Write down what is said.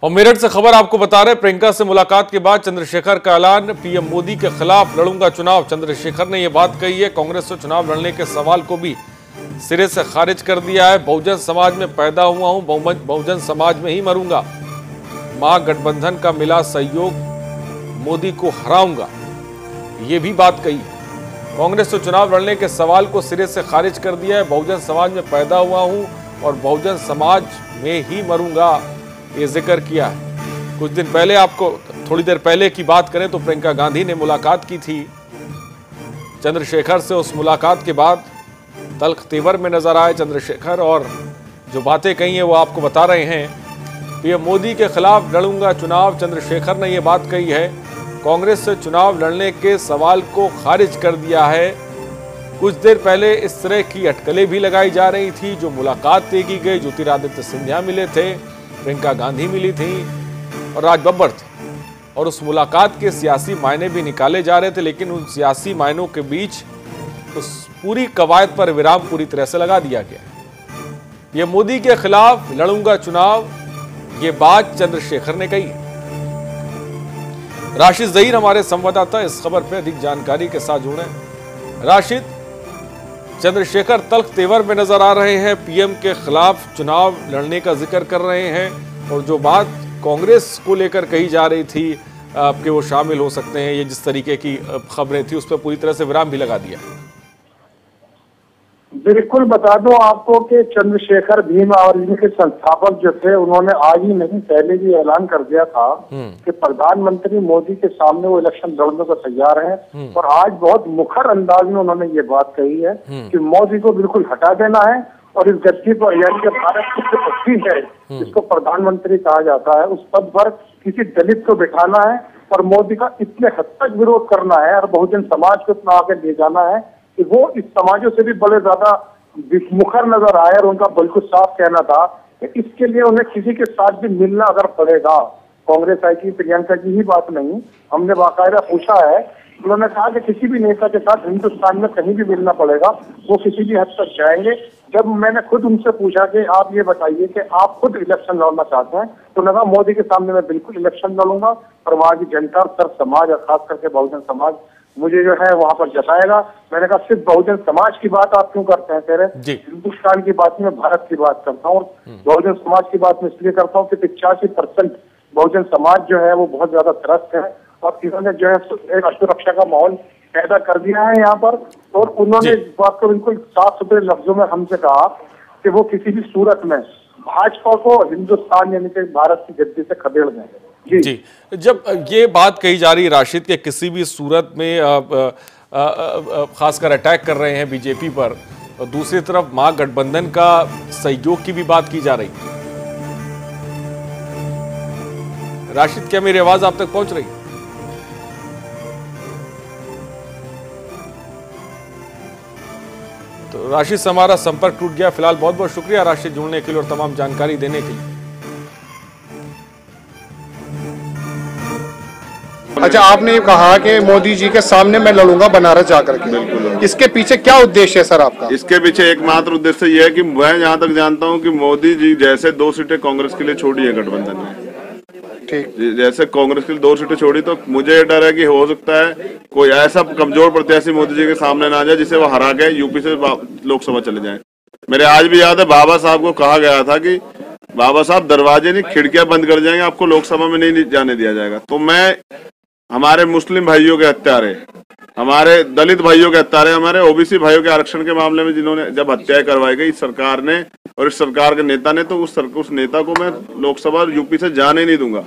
और मेरठ से खबर आपको बता रहे, प्रियंका से मुलाकात के बाद चंद्रशेखर का ऐलान, पीएम मोदी के खिलाफ लड़ूंगा चुनाव। चंद्रशेखर ने यह बात कही है। कांग्रेस से चुनाव लड़ने के सवाल को भी सिरे से खारिज कर दिया है। बहुजन समाज में पैदा हुआ हूं, बहुजन समाज में ही मरूंगा। महागठबंधन का मिला सहयोग, मोदी को हराऊंगा, ये भी बात कही है। कांग्रेस से चुनाव लड़ने के सवाल को सिरे से खारिज कर दिया है। बहुजन समाज में पैदा हुआ हूं और बहुजन समाज में ही मरूंगा, ये जिक्र किया है। कुछ दिन पहले, आपको थोड़ी देर पहले की बात करें तो प्रियंका गांधी ने मुलाकात की थी चंद्रशेखर से। उस मुलाकात के बाद तल्ख तेवर में नजर आए चंद्रशेखर और जो बातें कही हैं वो आपको बता रहे हैं। पीएम मोदी के खिलाफ लड़ूंगा चुनाव, चंद्रशेखर ने यह बात कही है। कांग्रेस से चुनाव लड़ने के सवाल को खारिज कर दिया है। कुछ देर पहले इस तरह की अटकलें भी लगाई जा रही थी। जो मुलाकात तय की गई, ज्योतिरादित्य सिंधिया मिले थे, प्रियंका गांधी मिली थी और राज बब्बर थे, और उस मुलाकात के सियासी मायने भी निकाले जा रहे थे। लेकिन उन सियासी मायनों के बीच उस पूरी कवायद पर विराम पूरी तरह से लगा दिया गया। ये मोदी के खिलाफ लड़ूंगा चुनाव, ये बात चंद्रशेखर ने कही है। राशिद जहीर हमारे संवाददाता इस खबर पर अधिक जानकारी के साथ जुड़े। राशिद, चंद्रशेखर तल्ख तेवर में नजर आ रहे हैं, पीएम के खिलाफ चुनाव लड़ने का जिक्र कर रहे हैं, और जो बात कांग्रेस को लेकर कही जा रही थी कि वो शामिल हो सकते हैं, ये जिस तरीके की खबरें थी उस पर पूरी तरह से विराम भी लगा दिया। बिल्कुल बता दूं आपको कि चंद्रशेखर भीम और इनके संस्थापक जो थे, उन्होंने आज ही नहीं पहले भी ऐलान कर दिया था कि प्रधानमंत्री मोदी के सामने वो इलेक्शन लड़ने को तैयार हैं। और आज बहुत मुखर अंदाज में उन्होंने ये बात कही है कि मोदी को बिल्कुल हटा देना है और इस गद्दी पर, यानी कि भारत की जो पत्नी है जिसको प्रधानमंत्री कहा जाता है, उस पद पर किसी दलित को बिठाना है और मोदी का इतने हद तक विरोध करना है और बहुजन समाज को इतना आगे ले जाना है कि वो इस समाजों से भी बड़े ज्यादा मुखर नजर आए। और उनका बिल्कुल साफ कहना था कि इसके लिए उन्हें किसी के साथ भी मिलना अगर पड़ेगा, कांग्रेस आई की प्रियंका की ही बात नहीं, हमने बाकायदा पूछा है, उन्होंने कहा कि किसी भी नेता के साथ हिंदुस्तान में कहीं भी मिलना पड़ेगा, वो किसी भी हद तक जाएंगे। जब मैंने खुद उनसे पूछा कि आप ये बताइए कि आप खुद इलेक्शन लड़ना चाहते हैं, तो लगा मोदी के सामने मैं बिल्कुल इलेक्शन लड़ूंगा और वहां की जनता और सर्व समाज और खास करके बहुजन समाज मुझे जो है वहां पर जताएगा। मैंने कहा सिर्फ बहुजन समाज की बात आप क्यों करते हैं, कह रहे हिंदुस्तान की बात में भारत की बात करता हूँ। बहुजन समाज की बात में इसलिए करता हूँ कि 85% बहुजन समाज जो है वो बहुत ज्यादा त्रस्त है और इन्होंने जो है एक असुरक्षा का माहौल पैदा कर दिया है यहाँ पर। और उन्होंने इस बात को बिल्कुल साफ सुथरे लफ्जों में हमसे कहा कि वो किसी भी सूरत में भाजपा को हिंदुस्तान यानी कि भारत की गद्दी से खदेड़ दें। जी, जब ये बात कही जा रही है राशिद के किसी भी सूरत में खासकर अटैक कर रहे हैं बीजेपी पर, और दूसरी तरफ महागठबंधन का सहयोग की भी बात की जा रही है। राशिद, क्या मेरी आवाज आप तक पहुंच रही है? तो राशिद से हमारा संपर्क टूट गया। फिलहाल बहुत बहुत शुक्रिया राशिद जुड़ने के लिए और तमाम जानकारी देने के लिए। अच्छा, आपने कहा कि मोदी जी के सामने मैं लड़ूंगा बनारस जाकर के, बिल्कुल। इसके पीछे क्या उद्देश्य है सर आपका? इसके पीछे एकमात्र उद्देश्य यह है कि मैं जहां तक जानता हूं कि मोदी जी जैसे 2 सीटें कांग्रेस के लिए छोड़ी है गठबंधन में, ठीक, जैसे कांग्रेस के लिए 2 सीटें छोड़ी, तो मुझे ये डर है कि हो सकता है कोई ऐसा कमजोर प्रत्याशी मोदी जी के सामने ना आ जाए जिसे वो हरा के यूपी से लोकसभा चले जाए। मेरे आज भी याद है बाबा साहब को कहा गया था कि बाबा साहब दरवाजे नहीं खिड़कियां बंद कर जाएंगे, आपको लोकसभा में नहीं जाने दिया जाएगा। तो मैं हमारे मुस्लिम भाइयों के हत्यारे, हमारे दलित भाइयों के हत्यारे, हमारे ओबीसी भाइयों के आरक्षण के मामले में जिन्होंने जब हत्याएं करवाई गई इस सरकार ने और इस सरकार के नेता ने, तो उस नेता को मैं लोकसभा यूपी से जाने नहीं दूंगा।